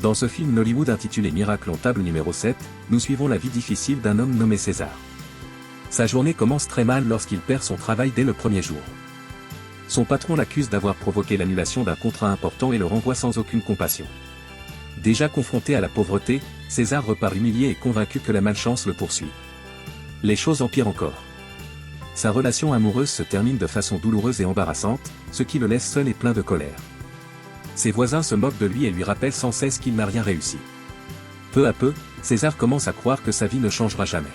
Dans ce film Nollywood intitulé Miracle en table numéro 7, nous suivons la vie difficile d'un homme nommé César. Sa journée commence très mal lorsqu'il perd son travail dès le premier jour. Son patron l'accuse d'avoir provoqué l'annulation d'un contrat important et le renvoie sans aucune compassion. Déjà confronté à la pauvreté, César repart humilié et convaincu que la malchance le poursuit. Les choses empirent encore. Sa relation amoureuse se termine de façon douloureuse et embarrassante, ce qui le laisse seul et plein de colère. Ses voisins se moquent de lui et lui rappellent sans cesse qu'il n'a rien réussi. Peu à peu, César commence à croire que sa vie ne changera jamais.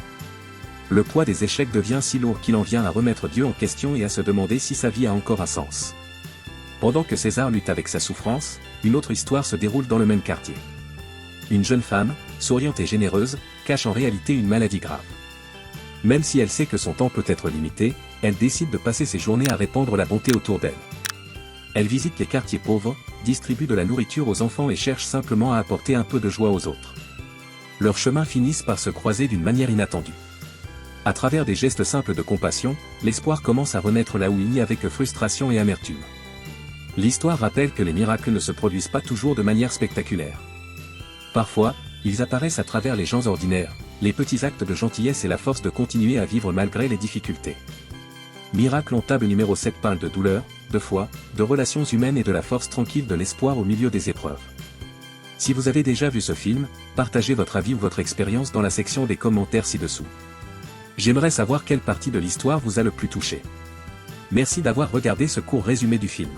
Le poids des échecs devient si lourd qu'il en vient à remettre Dieu en question et à se demander si sa vie a encore un sens. Pendant que César lutte avec sa souffrance, une autre histoire se déroule dans le même quartier. Une jeune femme, souriante et généreuse, cache en réalité une maladie grave. Même si elle sait que son temps peut être limité, elle décide de passer ses journées à répandre la bonté autour d'elle. Elle visite les quartiers pauvres, distribue de la nourriture aux enfants et cherche simplement à apporter un peu de joie aux autres. Leurs chemins finissent par se croiser d'une manière inattendue. À travers des gestes simples de compassion, l'espoir commence à renaître là où il n'y avait que frustration et amertume. L'histoire rappelle que les miracles ne se produisent pas toujours de manière spectaculaire. Parfois, ils apparaissent à travers les gens ordinaires, les petits actes de gentillesse et la force de continuer à vivre malgré les difficultés. Miracle en table numéro 7 parle de douleur, de foi, de relations humaines et de la force tranquille de l'espoir au milieu des épreuves. Si vous avez déjà vu ce film, partagez votre avis ou votre expérience dans la section des commentaires ci-dessous. J'aimerais savoir quelle partie de l'histoire vous a le plus touché. Merci d'avoir regardé ce court résumé du film.